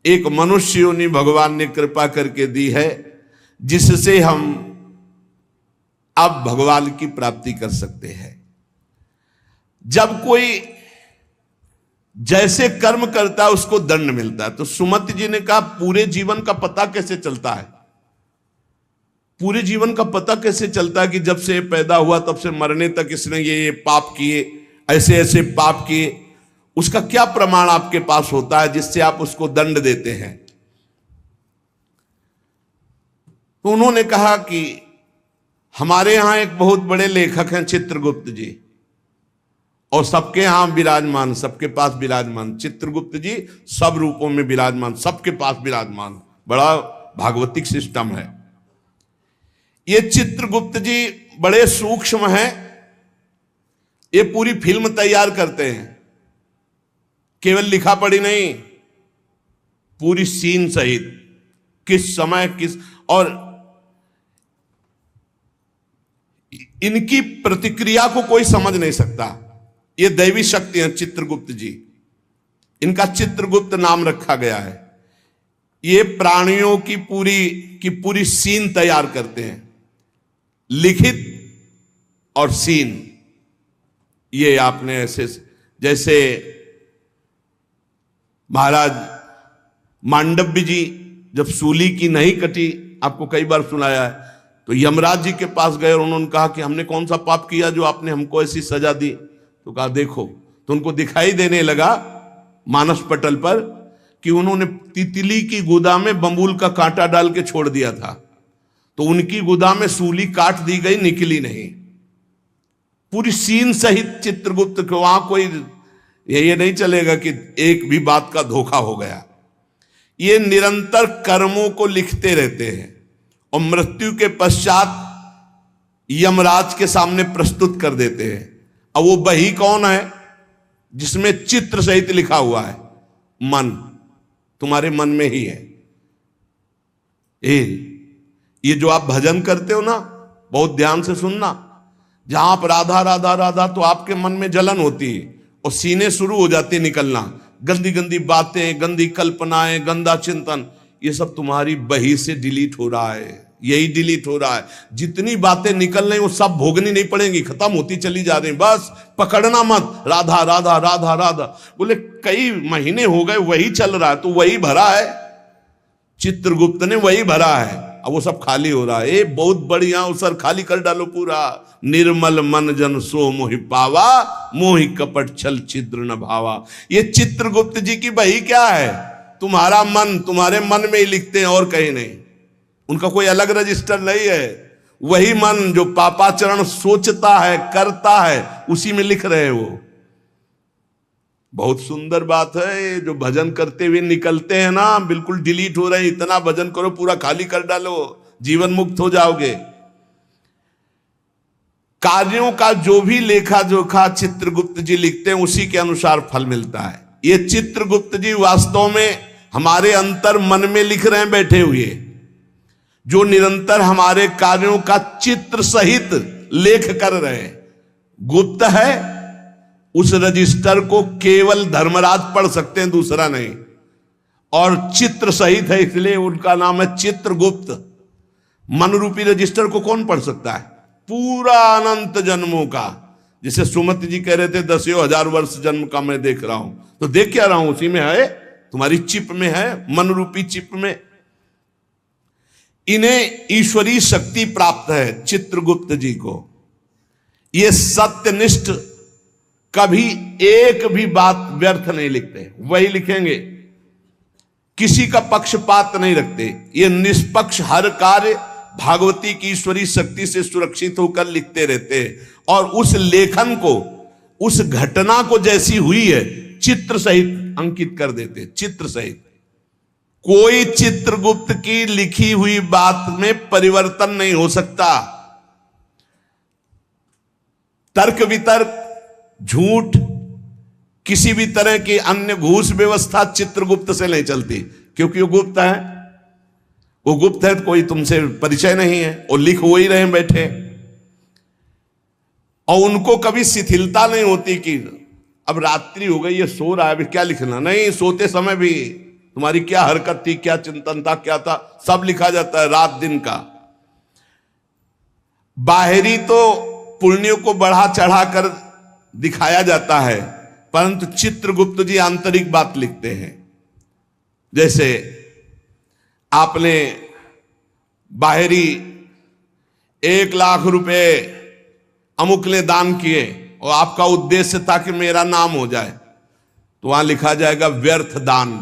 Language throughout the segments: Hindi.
एक मनुष्य योनि भगवान ने कृपा करके दी है, जिससे हम अब भगवान की प्राप्ति कर सकते हैं। जब कोई जैसे कर्म करता है उसको दंड मिलता है। तो सुमति जी ने कहा पूरे जीवन का पता कैसे चलता है? पूरे जीवन का पता कैसे चलता है कि जब से पैदा हुआ तब से मरने तक इसने ये पाप किए, ऐसे ऐसे पाप किए? उसका क्या प्रमाण आपके पास होता है जिससे आप उसको दंड देते हैं? तो उन्होंने कहा कि हमारे यहां एक बहुत बड़े लेखक हैं चित्रगुप्त जी, और सबके यहां विराजमान, सबके पास विराजमान। चित्रगुप्त जी सब रूपों में विराजमान, सबके पास विराजमान। बड़ा भागवतिक सिस्टम है। ये चित्रगुप्त जी बड़े सूक्ष्म हैं। ये पूरी फिल्म तैयार करते हैं, केवल लिखा पढ़ी नहीं, पूरी सीन सहित, किस समय किस, और इनकी प्रतिक्रिया को कोई समझ नहीं सकता। ये दैवी शक्ति है चित्रगुप्त जी। इनका चित्रगुप्त नाम रखा गया है। ये प्राणियों की पूरी सीन तैयार करते हैं, लिखित और सीन। ये आपने ऐसे, जैसे महाराज मांडव्य जी जब सूली की नहीं कटी, आपको कई बार सुनाया है, तो यमराज जी के पास गए और उन्होंने कहा कि हमने कौन सा पाप किया जो आपने हमको ऐसी सजा दी? तो कहा देखो। तो उनको दिखाई देने लगा मानस पटल पर कि उन्होंने तितली की गुदा में बंबूल का कांटा डाल के छोड़ दिया था, तो उनकी गुदा में सूली काट दी गई, निकली नहीं। पूरी सीन सहित चित्रगुप्त को, वहां कोई ये नहीं चलेगा कि एक भी बात का धोखा हो गया। ये निरंतर कर्मों को लिखते रहते हैं और मृत्यु के पश्चात यमराज के सामने प्रस्तुत कर देते हैं। अब वो बही कौन है? जिसमें चित्र सहित लिखा हुआ है मन, तुम्हारे मन में ही है। ये जो आप भजन करते हो ना, बहुत ध्यान से सुनना, जहां आप राधा राधा राधा, तो आपके मन में जलन होती है और सीने शुरू हो जाती निकलना, गंदी गंदी बातें, गंदी कल्पनाएं, गंदा चिंतन, ये सब तुम्हारी बही से डिलीट हो रहा है। यही डिलीट हो रहा है। जितनी बातें निकल रही वो सब भोगनी नहीं पड़ेंगी, खत्म होती चली जा रही। बस पकड़ना मत, राधा राधा राधा राधा। बोले कई महीने हो गए वही चल रहा है, तो वही भरा है, चित्रगुप्त ने वही भरा है। अब वो सब खाली हो रहा है। ये बहुत बढ़िया, अवसर खाली कर डालो पूरा। निर्मल मन जन सो मोहि पावा, मोहि कपट छल छिद्र न भावा। ये चित्रगुप्त जी की बही क्या है? तुम्हारा मन, तुम्हारे मन में ही लिखते हैं और कहीं नहीं। उनका कोई अलग रजिस्टर नहीं है। वही मन जो पापाचरण सोचता है, करता है, उसी में लिख रहे हैं वो। बहुत सुंदर बात है। जो भजन करते हुए निकलते हैं ना, बिल्कुल डिलीट हो रहे हैं। इतना भजन करो, पूरा खाली कर डालो, जीवन मुक्त हो जाओगे। कार्यों का जो भी लेखा जोखा चित्रगुप्त जी लिखते हैं, उसी के अनुसार फल मिलता है। ये चित्रगुप्त जी वास्तव में हमारे अंतर मन में लिख रहे हैं बैठे हुए, जो निरंतर हमारे कार्यों का चित्र सहित लेख कर रहे हैं। गुप्त है, उस रजिस्टर को केवल धर्मराज पढ़ सकते हैं, दूसरा नहीं। और चित्र सहित है, इसलिए उनका नाम है चित्रगुप्त। मन रूपी रजिस्टर को कौन पढ़ सकता है? पूरा अनंत जन्मों का। जिसे सुमति जी कह रहे थे 10,000 वर्ष जन्म का मैं देख रहा हूं, तो देख क्या रहा हूं? उसी में है, तुम्हारी चिप में है, मन रूपी चिप में। इन्हें ईश्वरीय शक्ति प्राप्त है चित्रगुप्त जी को। ये सत्यनिष्ठ, कभी एक भी बात व्यर्थ नहीं लिखते, वही लिखेंगे। किसी का पक्षपात नहीं रखते। ये निष्पक्ष हर कार्य भागवती की ईश्वरीय शक्ति से सुरक्षित होकर लिखते रहते हैं। और उस लेखन को, उस घटना को जैसी हुई है, चित्र सहित अंकित कर देते, चित्र सहित। कोई चित्रगुप्त की लिखी हुई बात में परिवर्तन नहीं हो सकता। तर्क वितर्क, झूठ, किसी भी तरह की अन्य घूस व्यवस्था चित्रगुप्त से नहीं चलती, क्योंकि वो गुप्त है। वो गुप्त है तो कोई तुमसे परिचय नहीं है, और लिख हो ही रहे बैठे। और उनको कभी शिथिलता नहीं होती कि अब रात्रि हो गई, ये सो रहा है, अभी क्या लिखना। नहीं, सोते समय भी तुम्हारी क्या हरकत थी, क्या चिंतन था, क्या था, सब लिखा जाता है रात दिन का। बाहरी तो पुण्यों को बढ़ा चढ़ा कर दिखाया जाता है, परंतु चित्रगुप्त जी आंतरिक बात लिखते हैं। जैसे आपने बाहरी 1,00,000 रुपए अमुक ने दान किए और आपका उद्देश्य था कि मेरा नाम हो जाए, तो वहां लिखा जाएगा व्यर्थ दान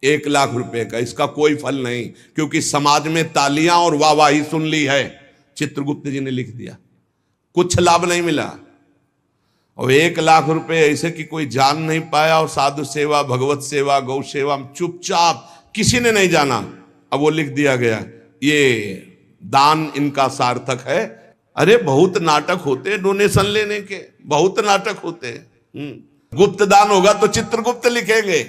1,00,000 रुपए का, इसका कोई फल नहीं, क्योंकि समाज में तालियां और वाहवाही सुन ली है। चित्रगुप्त जी ने लिख दिया, कुछ लाभ नहीं मिला। और 1,00,000 रुपए ऐसे कि कोई जान नहीं पाया, और साधु सेवा, भगवत सेवा, गौ सेवा चुपचाप किसी ने नहीं जाना। अब वो लिख दिया गया, ये दान इनका सार्थक है। अरे बहुत नाटक होते डोनेशन लेने के, बहुत नाटक होते। गुप्त दान होगा तो चित्रगुप्त लिखेंगे,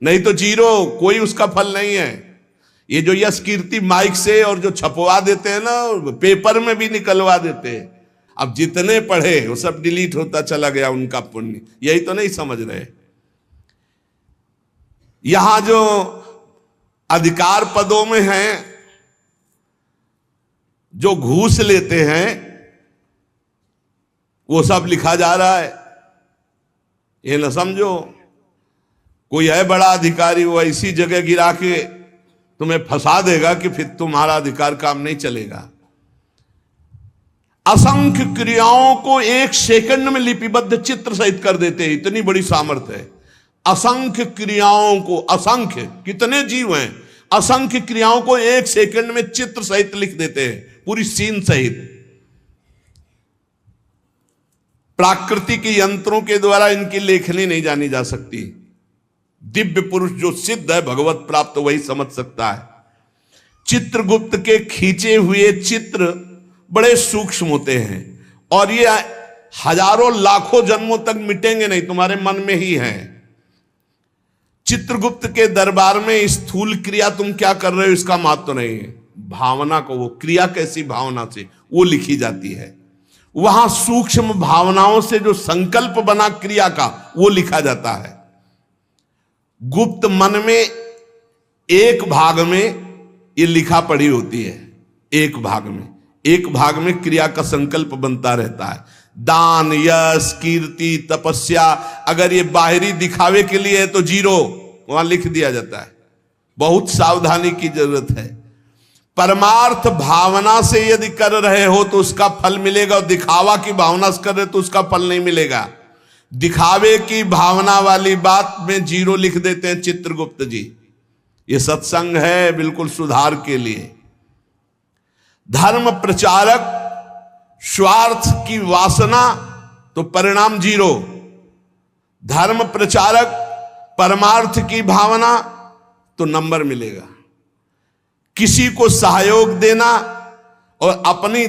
नहीं तो जीरो, कोई उसका फल नहीं है। ये जो यश कीर्ति माइक से और जो छपवा देते हैं ना, पेपर में भी निकलवा देते हैं, अब जितने पढ़े वो सब डिलीट होता चला गया उनका पुण्य। यही तो नहीं समझ रहे। यहां जो अधिकार पदों में हैं, जो घूस लेते हैं, वो सब लिखा जा रहा है। ये न समझो कोई है बड़ा अधिकारी, वो ऐसी जगह गिरा के तुम्हें फंसा देगा कि फिर तुम्हारा अधिकार काम नहीं चलेगा। असंख्य क्रियाओं को 1 सेकंड में लिपिबद्ध चित्र सहित कर देते हैं, इतनी बड़ी सामर्थ्य है। असंख्य क्रियाओं को, असंख्य कितने जीव हैं, असंख्य क्रियाओं को 1 सेकंड में चित्र सहित लिख देते हैं, पूरी सीन सहित। प्राकृतिक यंत्रों के द्वारा इनकी लेखनी नहीं जानी जा सकती। दिव्य पुरुष जो सिद्ध है, भगवत प्राप्त, वही समझ सकता है। चित्रगुप्त के खींचे हुए चित्र बड़े सूक्ष्म होते हैं, और ये हजारों लाखों जन्मों तक मिटेंगे नहीं, तुम्हारे मन में ही हैं। चित्रगुप्त के दरबार में स्थूल क्रिया तुम क्या कर रहे हो इसका महत्व नहीं है, भावना को, वो क्रिया कैसी भावना से वो लिखी जाती है। वहां सूक्ष्म भावनाओं से जो संकल्प बना क्रिया का, वो लिखा जाता है। गुप्त मन में एक भाग में ये लिखा पड़ी होती है, एक भाग में क्रिया का संकल्प बनता रहता है। दान, यश, कीर्ति, तपस्या, अगर ये बाहरी दिखावे के लिए है तो जीरो, वहां लिख दिया जाता है। बहुत सावधानी की जरूरत है। परमार्थ भावना से यदि कर रहे हो तो उसका फल मिलेगा, और दिखावा की भावना से कर रहे तो उसका फल नहीं मिलेगा। दिखावे की भावना वाली बात में जीरो लिख देते हैं चित्रगुप्त जी। ये सत्संग है बिल्कुल सुधार के लिए। धर्म प्रचारक स्वार्थ की वासना तो परिणाम जीरो, धर्म प्रचारक परमार्थ की भावना तो नंबर मिलेगा। किसी को सहयोग देना और अपनी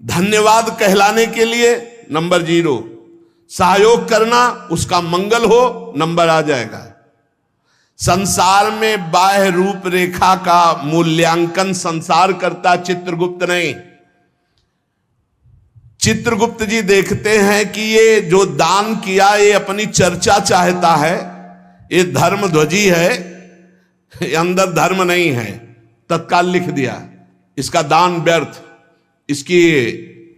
धन्यवाद कहलाने के लिए नंबर जीरो, सहयोग करना उसका मंगल हो, नंबर आ जाएगा। संसार में बाह्य रूप रेखा का मूल्यांकन संसार करता, चित्रगुप्त नहीं। चित्रगुप्त जी देखते हैं कि ये जो दान किया ये अपनी चर्चा चाहता है, ये धर्म ध्वजी है, ये अंदर धर्म नहीं है, तत्काल लिख दिया इसका दान व्यर्थ, इसकी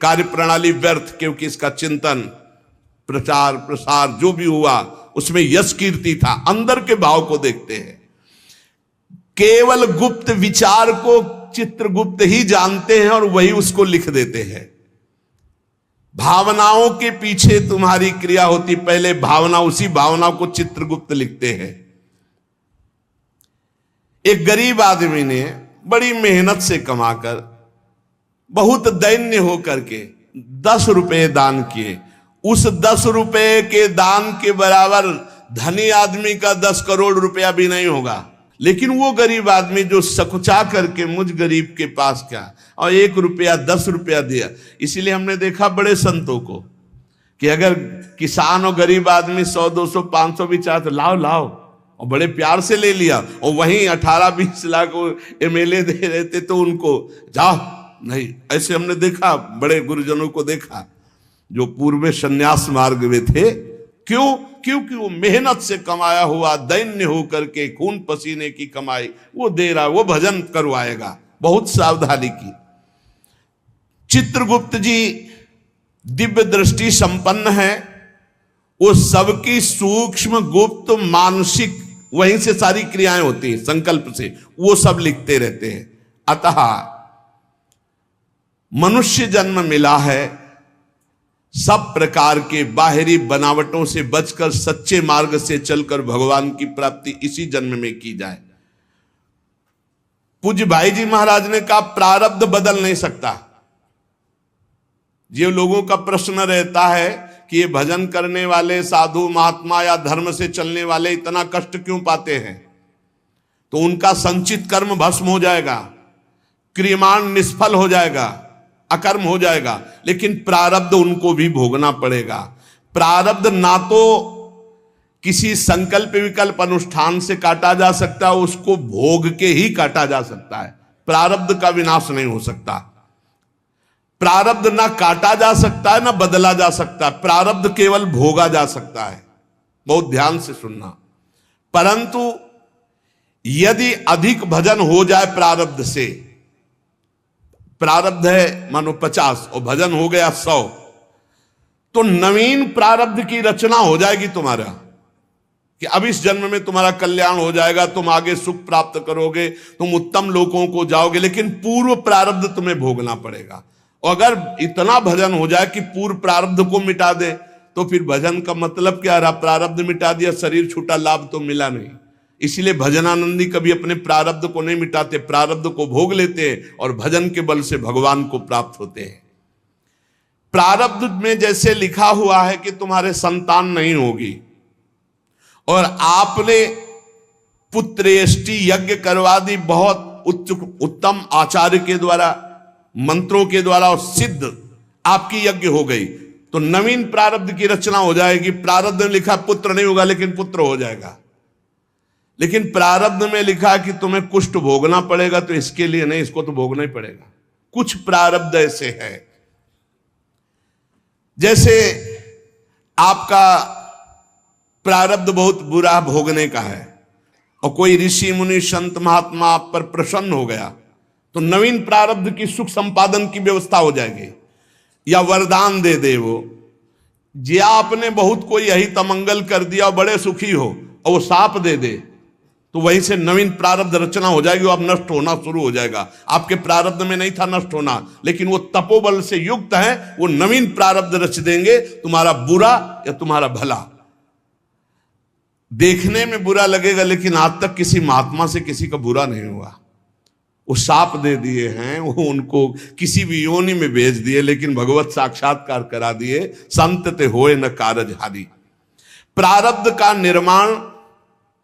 कार्यप्रणाली व्यर्थ, क्योंकि इसका चिंतन, प्रचार प्रसार जो भी हुआ उसमें यश कीर्ति था। अंदर के भाव को देखते हैं। केवल गुप्त विचार को चित्रगुप्त ही जानते हैं और वही उसको लिख देते हैं। भावनाओं के पीछे तुम्हारी क्रिया होती, पहले भावना, उसी भावना को चित्रगुप्त लिखते हैं। एक गरीब आदमी ने बड़ी मेहनत से कमाकर, बहुत दैन्य होकर के 10 रुपए दान किए। उस 10 रुपए के दान के बराबर धनी आदमी का 10 करोड़ रुपया भी नहीं होगा, लेकिन वो गरीब आदमी जो सकुचा करके मुझ गरीब के पास क्या, और 1 रुपया 10 रुपया दिया। इसीलिए हमने देखा बड़े संतों को कि अगर किसान और गरीब आदमी 100, 200, 500 भी चाहे तो लाओ लाओ, और बड़े प्यार से ले लिया। और वहीं 18-20 लाख MLA दे रहे थे तो उनको जाओ नहीं। ऐसे हमने देखा, बड़े गुरुजनों को देखा जो पूर्व में संन्यास मार्ग में थे, क्यों? क्योंकि वो मेहनत से कमाया हुआ दैन्य होकर के खून पसीने की कमाई वो दे रहा, वो भजन करवाएगा। बहुत सावधानी की। चित्रगुप्त जी दिव्य दृष्टि संपन्न है, वो सबकी सूक्ष्म गुप्त मानसिक वहीं से सारी क्रियाएं होती हैं, संकल्प से वो सब लिखते रहते हैं। अतः मनुष्य जन्म मिला है, सब प्रकार के बाहरी बनावटों से बचकर सच्चे मार्ग से चलकर भगवान की प्राप्ति इसी जन्म में की जाए। पूज्य भाई जी महाराज ने कहा प्रारब्ध बदल नहीं सकता। ये लोगों का प्रश्न रहता है कि ये भजन करने वाले साधु महात्मा या धर्म से चलने वाले इतना कष्ट क्यों पाते हैं? तो उनका संचित कर्म भस्म हो जाएगा, क्रियमाण निष्फल हो जाएगा, अकर्म हो जाएगा, लेकिन प्रारब्ध उनको भी भोगना पड़ेगा। प्रारब्ध ना तो किसी संकल्प विकल्प अनुष्ठान से काटा जा सकता है, उसको भोग के ही काटा जा सकता है। प्रारब्ध का विनाश नहीं हो सकता। प्रारब्ध ना काटा जा सकता है ना बदला जा सकता है, प्रारब्ध केवल भोगा जा सकता है। बहुत ध्यान से सुनना। परंतु यदि अधिक भजन हो जाए प्रारब्ध से, प्रारब्ध है मानो 50 और भजन हो गया 100, तो नवीन प्रारब्ध की रचना हो जाएगी तुम्हारा कि अब इस जन्म में तुम्हारा कल्याण हो जाएगा, तुम आगे सुख प्राप्त करोगे, तुम उत्तम लोकों को जाओगे, लेकिन पूर्व प्रारब्ध तुम्हें भोगना पड़ेगा। और अगर इतना भजन हो जाए कि पूर्व प्रारब्ध को मिटा दे, तो फिर भजन का मतलब क्या रहा? प्रारब्ध मिटा दिया, शरीर छूटा, लाभ तो मिला नहीं। इसीलिए भजनानंदी कभी अपने प्रारब्ध को नहीं मिटाते, प्रारब्ध को भोग लेते हैं और भजन के बल से भगवान को प्राप्त होते हैं। प्रारब्ध में जैसे लिखा हुआ है कि तुम्हारे संतान नहीं होगी और आपने पुत्रेष्टि यज्ञ करवा दी, बहुत उच्च उत्तम आचार्य के द्वारा, मंत्रों के द्वारा, और सिद्ध आपकी यज्ञ हो गई, तो नवीन प्रारब्ध की रचना हो जाएगी। प्रारब्ध में लिखा पुत्र नहीं होगा लेकिन पुत्र हो जाएगा। लेकिन प्रारब्ध में लिखा कि तुम्हें कुष्ठ भोगना पड़ेगा, तो इसके लिए नहीं, इसको तो भोगना ही पड़ेगा। कुछ प्रारब्ध ऐसे है, जैसे आपका प्रारब्ध बहुत बुरा भोगने का है और कोई ऋषि मुनि संत महात्मा आप पर प्रसन्न हो गया, तो नवीन प्रारब्ध की सुख संपादन की व्यवस्था हो जाएगी। या वरदान दे दे वो, जे आपने बहुत कोई यही तमंगल कर दिया और बड़े सुखी हो, और वो साप दे दे, तो वहीं से नवीन प्रारब्ध रचना हो जाएगी, वो अब नष्ट होना शुरू हो जाएगा। आपके प्रारब्ध में नहीं था नष्ट होना, लेकिन वो तपोबल से युक्त है, वो नवीन प्रारब्ध रच देंगे, तुम्हारा बुरा या तुम्हारा भला। देखने में बुरा लगेगा, लेकिन आज तक किसी महात्मा से किसी का बुरा नहीं हुआ। वो साप दे दिए हैं, वो उनको किसी भी योनि में भेज दिए, लेकिन भगवत साक्षात्कार करा दिए। संत ते होए न कारजहारी। प्रारब्ध का निर्माण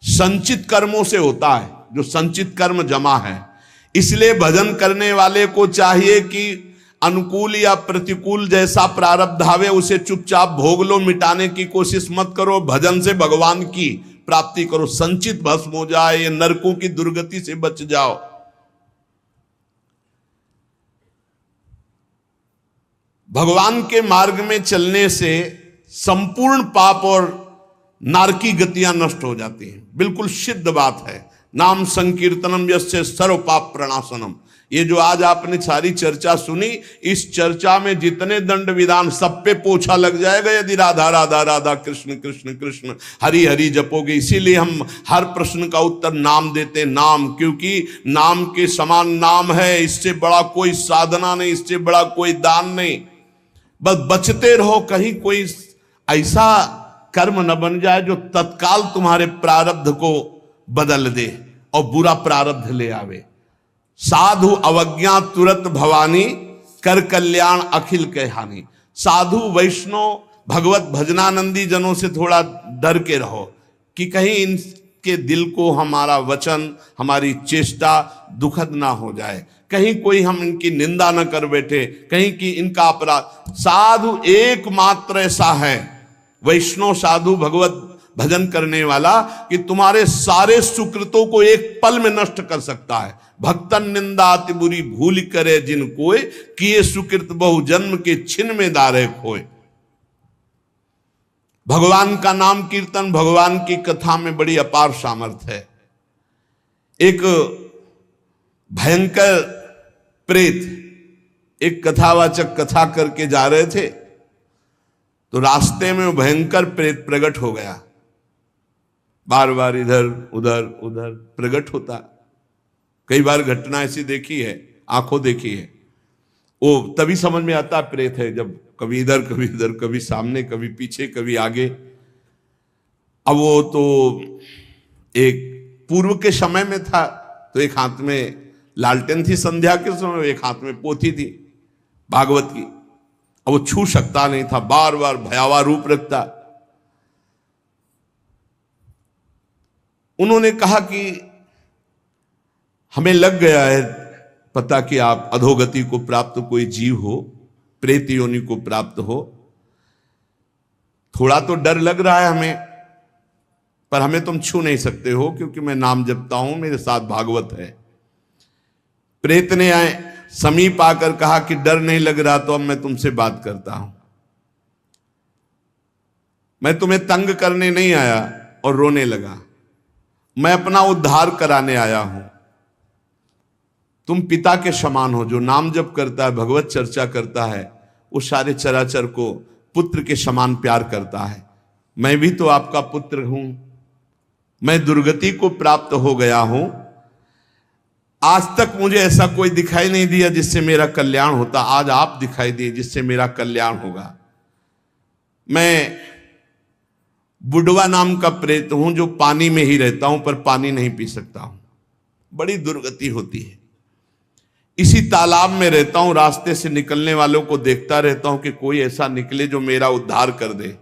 संचित कर्मों से होता है, जो संचित कर्म जमा है। इसलिए भजन करने वाले को चाहिए कि अनुकूल या प्रतिकूल जैसा प्रारब्ध आवे, उसे चुपचाप भोग लो, मिटाने की कोशिश मत करो। भजन से भगवान की प्राप्ति करो, संचित भस्म हो जाए, ये नरकों की दुर्गति से बच जाओ। भगवान के मार्ग में चलने से संपूर्ण पाप और नारकी गतियां नष्ट हो जाती हैं, बिल्कुल सिद्ध बात है। नाम संकीर्तनम यस्य सर्व पाप प्रणाशनम। ये जो आज आपने सारी चर्चा सुनी, इस चर्चा में जितने दंड विधान सब पे पोछा लग जाएगा यदि राधा राधा राधा कृष्ण कृष्ण कृष्ण हरि हरि जपोगे। इसीलिए हम हर प्रश्न का उत्तर नाम देते, नाम, क्योंकि नाम के समान नाम है। इससे बड़ा कोई साधना नहीं, इससे बड़ा कोई दान नहीं। बस बचते रहो, कहीं कोई ऐसा कर्म न बन जाए जो तत्काल तुम्हारे प्रारब्ध को बदल दे और बुरा प्रारब्ध ले आवे। साधु अवज्ञा तुरत भवानी, कर कल्याण अखिल के हानि। साधु वैष्णव भगवत भजनानंदी जनों से थोड़ा डर के रहो कि कहीं इनके दिल को हमारा वचन, हमारी चेष्टा दुखद ना हो जाए, कहीं कोई हम इनकी निंदा न कर बैठे, कहीं कि इनका अपराध। साधु एकमात्र ऐसा है, वैष्णव साधु भगवत भजन करने वाला, कि तुम्हारे सारे सुकृतों को एक पल में नष्ट कर सकता है। भक्तन निंदा अति बुरी भूल करे जिन कोय, किए सुकृत बहु जन्म के छिन में दारे खोए। भगवान का नाम कीर्तन, भगवान की कथा में बड़ी अपार सामर्थ्य है। एक भयंकर प्रेत एक कथावाचक कथा करके जा रहे थे, तो रास्ते में वो भयंकर प्रेत प्रकट हो गया। बार बार इधर उधर उधर प्रकट होता। कई बार घटना ऐसी देखी है, आंखों देखी है। वो तभी समझ में आता प्रेत है जब कभी इधर कभी इधर, कभी सामने कभी पीछे कभी आगे। अब वो तो एक पूर्व के समय में था, तो एक हाथ में लालटेन थी संध्या के समय, एक हाथ में पोथी थी भागवत की। अब वो छू सकता नहीं था, बार बार भयावह रूप रखता। उन्होंने कहा कि हमें लग गया है पता कि आप अधोगति को प्राप्त कोई जीव हो, प्रेत योनि को प्राप्त हो। थोड़ा तो डर लग रहा है हमें, पर हमें तुम छू नहीं सकते हो क्योंकि मैं नाम जपता हूं, मेरे साथ भागवत है। प्रेत ने आए समीप आकर कहा कि डर नहीं लग रहा तो अब मैं तुमसे बात करता हूं। मैं तुम्हें तंग करने नहीं आया। और रोने लगा। मैं अपना उद्धार कराने आया हूं। तुम पिता के समान हो, जो नाम जप करता है, भगवत चर्चा करता है, वो सारे चराचर को पुत्र के समान प्यार करता है। मैं भी तो आपका पुत्र हूं। मैं दुर्गति को प्राप्त हो गया हूं। आज तक मुझे ऐसा कोई दिखाई नहीं दिया जिससे मेरा कल्याण होता। आज आप दिखाई दिए जिससे मेरा कल्याण होगा। मैं बुढ़वा नाम का प्रेत हूं जो पानी में ही रहता हूं पर पानी नहीं पी सकता हूं। बड़ी दुर्गति होती है। इसी तालाब में रहता हूं, रास्ते से निकलने वालों को देखता रहता हूं कि कोई ऐसा निकले जो मेरा उद्धार कर दे।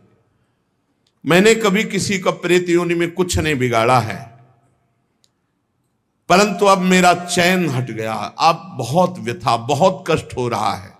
मैंने कभी किसी का प्रेत योनि में कुछ नहीं बिगाड़ा है, परंतु अब मेरा चैन हट गया। अब बहुत व्यथा, बहुत कष्ट हो रहा है।